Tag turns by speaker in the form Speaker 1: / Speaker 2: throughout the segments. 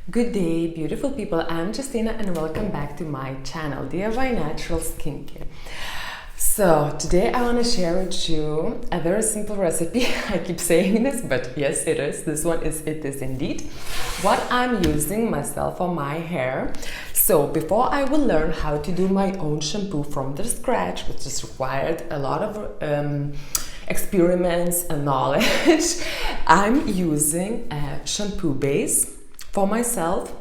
Speaker 1: Good day, beautiful people. I'm Justina and welcome back to my channel, DIY Natural Skincare. So today I want to share with you a very simple recipe. I keep saying this, but yes, it is. This one is, it is indeed what I'm using myself for my hair. So before I will learn how to do my own shampoo from the scratch, which is required a lot of experiments and knowledge, I'm using a shampoo base for myself,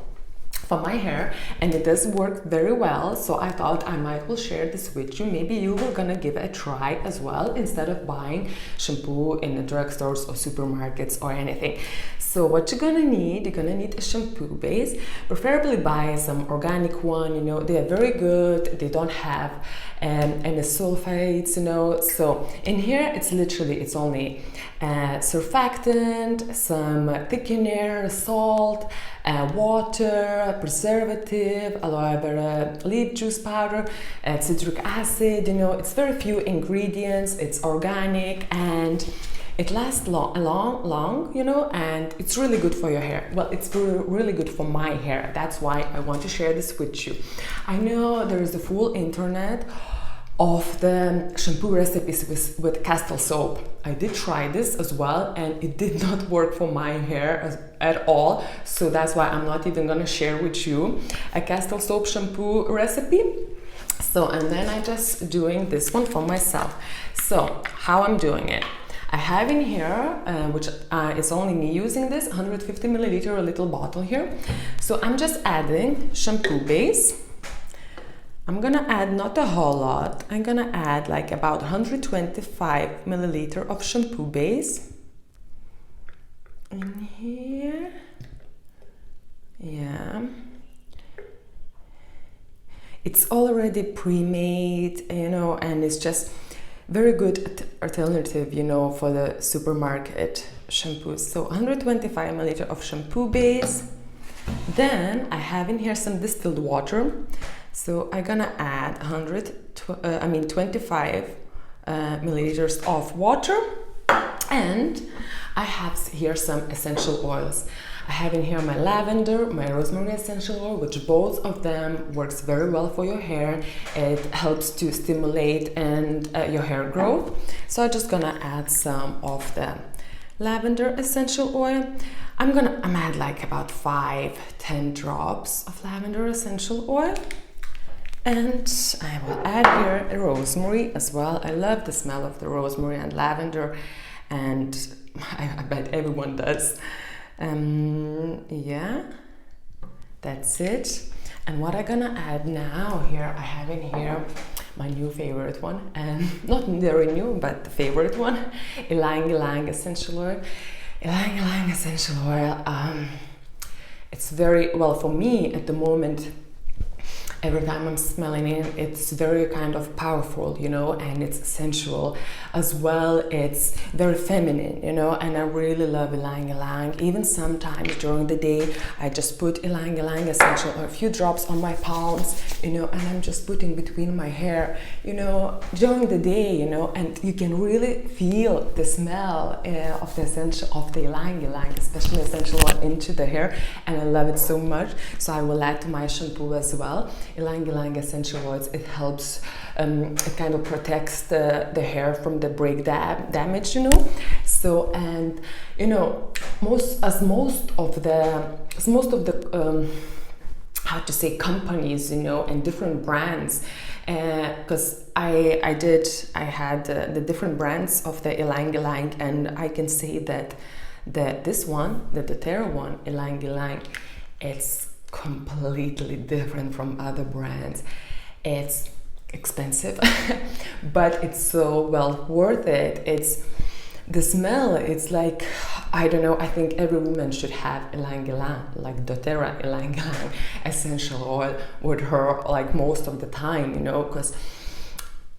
Speaker 1: for my hair, and it does work very well. So I thought I might will share this with you. Maybe you were gonna give it a try as well instead of buying shampoo in the drugstores or supermarkets or anything. So what you're gonna need a shampoo base. Preferably buy some organic one, you know, they are very good. They don't have any sulfates, you know. So in here it's literally, it's only surfactant, some thickener, salt, water, preservative, aloe vera leaf juice powder, citric acid, you know. It's very few ingredients, it's organic, and it lasts long, you know, and it's really good for your hair. Well, it's really good for my hair. That's why I want to share this with you. I know there is a full internet of the shampoo recipes with castle soap. I did try this as well, and it did not work for my hair at all. So that's why I'm not even gonna share with you a castle soap shampoo recipe. So, and then I just doing this one for myself. So how I'm doing it. I have in here, which is only me using this, 150 milliliter, a little bottle here. So I'm just adding shampoo base. I'm gonna add not a whole lot. I'm gonna add like about 125 milliliter of shampoo base in here. Yeah. It's already pre-made, you know, and it's just very good alternative, you know, for the supermarket shampoos. So 125 milliliter of shampoo base. Then I have in here some distilled water. So I'm gonna add 25 milliliters of water, and I have here some essential oils. I have in here my lavender, my rosemary essential oil, which both of them works very well for your hair. It helps to stimulate and your hair growth. So I'm just gonna add some of the lavender essential oil. I'm add like about 5-10 drops of lavender essential oil. And I will add here a rosemary as well. I love the smell of the rosemary and lavender, and I bet everyone does. Yeah, that's it. And what I'm gonna add now here, I have in here my new favorite one, and not very new, but the favorite one, Ylang Ylang Essential Oil. Ylang Ylang Essential Oil, it's very, well, for me at the moment, every time I'm smelling it, it's very kind of powerful, you know, and it's sensual as well. It's very feminine, you know, and I really love Ylang Ylang. Even sometimes during the day, I just put Ylang Ylang Essential or a few drops on my palms, you know, and I'm just putting between my hair, you know, during the day, you know, and you can really feel the smell of the essential, of the Ylang Ylang, especially essential oil, into the hair, and I love it so much. So I will add to my shampoo as well. Ylang Ylang Essential Oils, it helps, it kind of protects the hair from the break damage, you know. So, and you know, most of the how to say, companies, you know, and different brands, because I had the different brands of the Ylang Ylang, and I can say that this one, the doTERRA one, Ylang Ylang, it's completely different from other brands. It's expensive but it's so well worth it. It's the smell, it's like, I don't know, I think every woman should have Ylang Ylang, like doTERRA Ylang Ylang Essential Oil with her, like most of the time, you know, because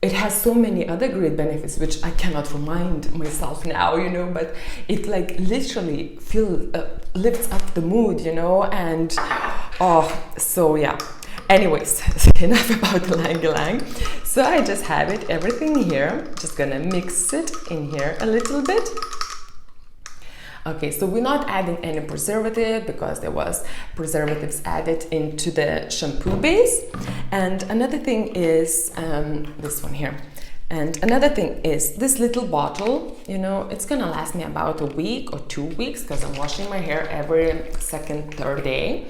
Speaker 1: it has so many other great benefits which I cannot remind myself now, you know, but it like literally lifts up the mood, you know, and so yeah. Anyways, enough about Ylang Ylang. So I just have it, everything here. Just gonna mix it in here a little bit. Okay, so we're not adding any preservative because there was preservatives added into the shampoo base. And another thing is this one here. And another thing is this little bottle, you know, it's gonna last me about a week or 2 weeks because I'm washing my hair every second, third day.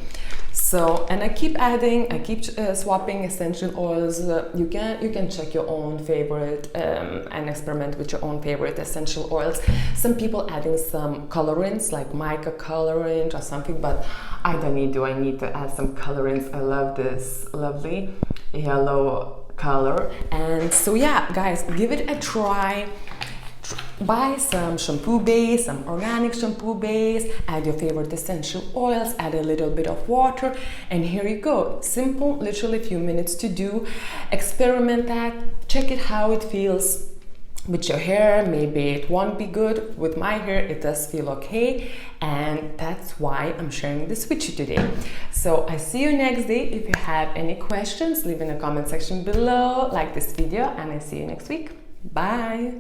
Speaker 1: So, and I keep adding, I keep swapping essential oils. You can check your own favorite and experiment with your own favorite essential oils. Some people adding some colorants like mica colorant or something, but I don't need. Do I need to add some colorants? I love this lovely yellow color. And so yeah, guys, give it a try. Buy some shampoo base, some organic shampoo base, add your favorite essential oils, add a little bit of water, and here you go. Simple, literally a few minutes to do. Experiment that, check it how it feels with your hair. Maybe it won't be good. With my hair, it does feel okay, and that's why I'm sharing this with you today. So I see you next day. If you have any questions, leave in the comment section below, like this video, and I see you next week. Bye.